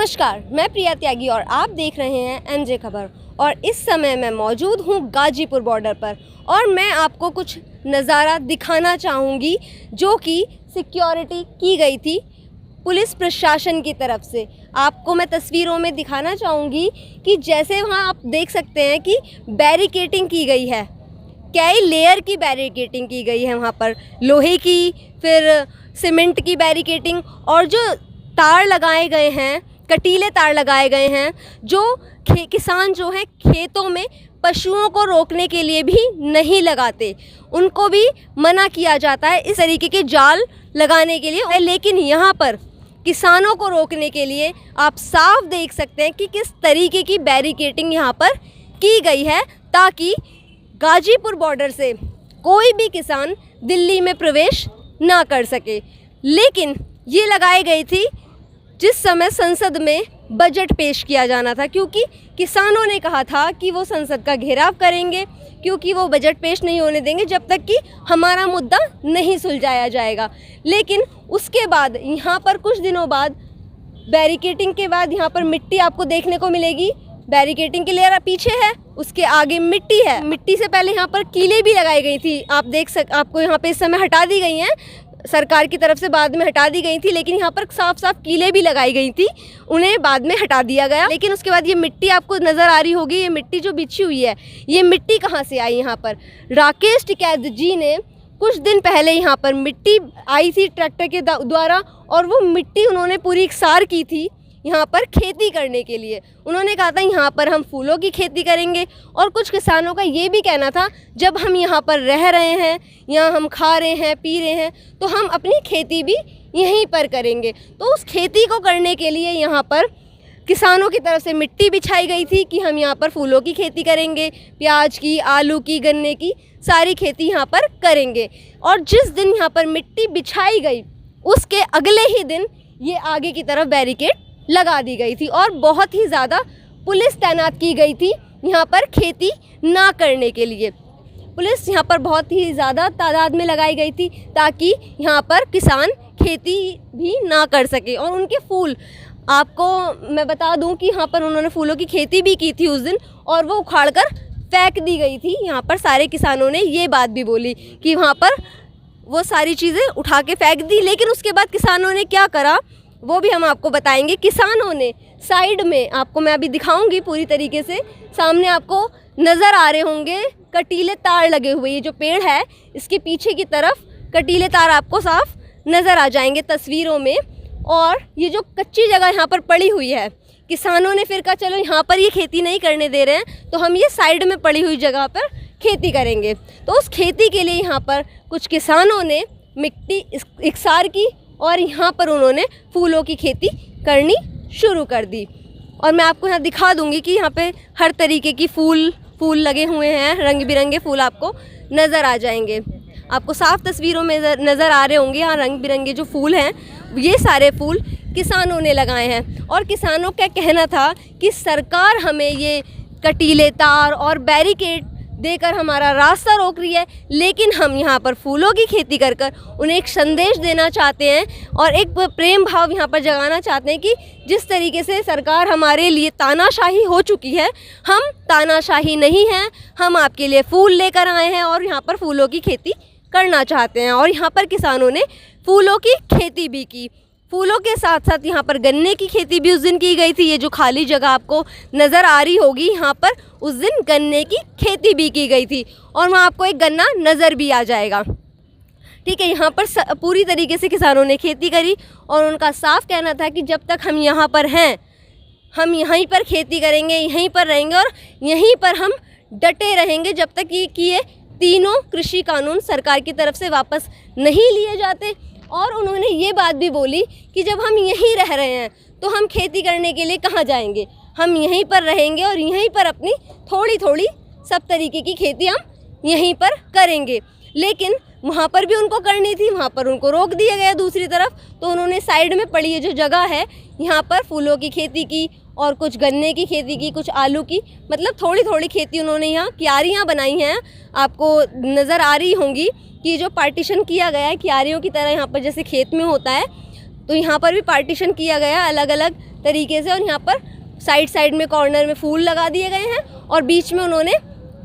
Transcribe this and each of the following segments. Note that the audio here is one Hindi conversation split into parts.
नमस्कार, मैं प्रिया त्यागी और आप देख रहे हैं एमजे खबर। और इस समय मैं मौजूद हूँ गाजीपुर बॉर्डर पर और मैं आपको कुछ नज़ारा दिखाना चाहूँगी जो कि सिक्योरिटी की गई थी पुलिस प्रशासन की तरफ से। आपको मैं तस्वीरों में दिखाना चाहूँगी कि जैसे वहाँ आप देख सकते हैं कि बैरिकेटिंग की गई है, कई लेयर की बैरिकेटिंग की गई है वहाँ पर, लोहे की, फिर सीमेंट की बैरिकेटिंग, और जो तार लगाए गए हैं, कटीले तार लगाए गए हैं जो किसान जो है खेतों में पशुओं को रोकने के लिए भी नहीं लगाते, उनको भी मना किया जाता है इस तरीके के जाल लगाने के लिए। लेकिन यहाँ पर किसानों को रोकने के लिए आप साफ देख सकते हैं कि किस तरीके की बैरिकेटिंग यहाँ पर की गई है ताकि गाजीपुर बॉर्डर से कोई भी किसान दिल्ली में प्रवेश ना कर सके। लेकिन ये लगाई गई थी जिस समय संसद में बजट पेश किया जाना था, क्योंकि किसानों ने कहा था कि वो संसद का घेराव करेंगे, क्योंकि वो बजट पेश नहीं होने देंगे जब तक कि हमारा मुद्दा नहीं सुलझाया जाएगा। लेकिन उसके बाद यहाँ पर कुछ दिनों बाद बैरिकेटिंग के बाद यहाँ पर मिट्टी आपको देखने को मिलेगी। बैरिकेटिंग की लेयर पीछे है, उसके आगे मिट्टी है। मिट्टी से पहले यहाँ पर कीलें भी लगाई गई थी, आपको यहाँ पे इस समय हटा दी गई हैं सरकार की तरफ से, बाद में हटा दी गई थी। लेकिन यहाँ पर साफ साफ कीलें भी लगाई गई थी, उन्हें बाद में हटा दिया गया। लेकिन उसके बाद ये मिट्टी आपको नज़र आ रही होगी, ये मिट्टी जो बिछी हुई है, ये मिट्टी कहाँ से आई? यहाँ पर राकेश टिकैत जी ने कुछ दिन पहले यहाँ पर मिट्टी आई थी ट्रैक्टर के द्वारा, और वो मिट्टी उन्होंने पूरी इकसार की थी यहाँ पर खेती करने के लिए। उन्होंने कहा था यहाँ पर हम फूलों की खेती करेंगे, और कुछ किसानों का ये भी कहना था जब हम यहाँ पर रह रहे हैं, यहाँ हम खा रहे हैं, पी रहे हैं, तो हम अपनी खेती भी यहीं पर करेंगे। तो उस खेती को करने के लिए यहाँ पर किसानों की तरफ से मिट्टी बिछाई गई थी कि हम यहाँ पर फूलों की खेती करेंगे, प्याज की, आलू की, गन्ने की, सारी खेती यहाँ पर करेंगे। और जिस दिन यहाँ पर मिट्टी बिछाई गई उसके अगले ही दिन ये आगे की तरफ बैरिकेड लगा दी गई थी और बहुत ही ज़्यादा पुलिस तैनात की गई थी यहाँ पर खेती ना करने के लिए। पुलिस यहाँ पर बहुत ही ज़्यादा तादाद में लगाई गई थी ताकि यहाँ पर किसान खेती भी ना कर सके। और उनके फूल, आपको मैं बता दूं कि यहाँ पर उन्होंने फूलों की खेती भी की थी उस दिन, और वो उखाड़कर फेंक दी गई थी। यहाँ पर सारे किसानों ने ये बात भी बोली कि वहाँ पर वो सारी चीज़ें उठा के फेंक दी। लेकिन उसके बाद किसानों ने क्या करा वो भी हम आपको बताएंगे। किसानों ने साइड में, आपको मैं अभी दिखाऊंगी पूरी तरीके से, सामने आपको नज़र आ रहे होंगे कटीले तार लगे हुए। ये जो पेड़ है इसके पीछे की तरफ कटीले तार आपको साफ नज़र आ जाएंगे तस्वीरों में। और ये जो कच्ची जगह यहाँ पर पड़ी हुई है, किसानों ने फिर कहा चलो यहाँ पर ये खेती नहीं करने दे रहे हैं तो हम ये साइड में पड़ी हुई जगह पर खेती करेंगे। तो उस खेती के लिए यहाँ पर कुछ किसानों ने मिट्टी इकसार की और यहाँ पर उन्होंने फूलों की खेती करनी शुरू कर दी। और मैं आपको यहाँ दिखा दूँगी कि यहाँ पे हर तरीके की फूल लगे हुए हैं, रंग बिरंगे फूल आपको नज़र आ जाएंगे। आपको साफ तस्वीरों में नज़र आ रहे होंगे यहाँ रंग बिरंगे जो फूल हैं, ये सारे फूल किसानों ने लगाए हैं। और किसानों का कहना था कि सरकार हमें ये कटीले तार और बैरिकेड देकर हमारा रास्ता रोक रही है, लेकिन हम यहाँ पर फूलों की खेती कर कर उन्हें एक संदेश देना चाहते हैं और एक प्रेम भाव यहाँ पर जगाना चाहते हैं कि जिस तरीके से सरकार हमारे लिए तानाशाही हो चुकी है, हम तानाशाही नहीं हैं, हम आपके लिए फूल लेकर आए हैं और यहाँ पर फूलों की खेती करना चाहते हैं। और यहाँ पर किसानों ने फूलों की खेती भी की। फूलों के साथ साथ यहाँ पर गन्ने की खेती भी उस दिन की गई थी। ये जो खाली जगह आपको नज़र आ रही होगी, यहाँ पर उस दिन गन्ने की खेती भी की गई थी और वहाँ आपको एक गन्ना नज़र भी आ जाएगा। ठीक है, यहाँ पर पूरी तरीके से किसानों ने खेती करी और उनका साफ कहना था कि जब तक हम यहाँ पर हैं, हम यहीं पर खेती करेंगे, यहीं पर रहेंगे और यहीं पर हम डटे रहेंगे जब तक ये तीनों कृषि कानून सरकार की तरफ से वापस नहीं लिए जाते। और उन्होंने ये बात भी बोली कि जब हम यहीं रह रहे हैं तो हम खेती करने के लिए कहाँ जाएंगे, हम यहीं पर रहेंगे और यहीं पर अपनी थोड़ी थोड़ी सब तरीके की खेती हम यहीं पर करेंगे। लेकिन वहाँ पर भी उनको करनी थी, वहाँ पर उनको रोक दिया गया दूसरी तरफ। तो उन्होंने साइड में पड़ी ये जो जगह है यहाँ पर फूलों की खेती की और कुछ गन्ने की खेती की, कुछ आलू की, मतलब थोड़ी थोड़ी खेती उन्होंने यहाँ क्यारियाँ बनाई हैं। आपको नज़र आ रही होंगी कि जो पार्टीशन किया गया है क्यारियों की तरह, यहाँ पर जैसे खेत में होता है तो यहाँ पर भी पार्टीशन किया गया, अलग अलग तरीके से। और यहाँ पर साइड साइड में कॉर्नर में फूल लगा दिए गए हैं और बीच में उन्होंने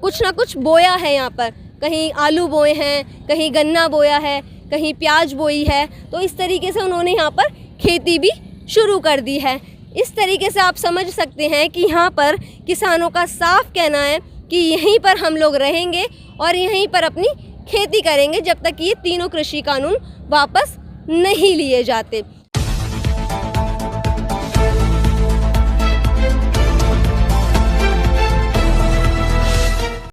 कुछ ना कुछ बोया है। यहाँ पर कहीं आलू बोए हैं, कहीं गन्ना बोया है, कहीं प्याज बोई है। तो इस तरीके से उन्होंने यहाँ पर खेती भी शुरू कर दी है। इस तरीके से आप समझ सकते हैं कि यहाँ पर किसानों का साफ कहना है कि यहीं पर हम लोग रहेंगे और यहीं पर अपनी खेती करेंगे जब तक ये तीनों कृषि कानून वापस नहीं लिए जाते।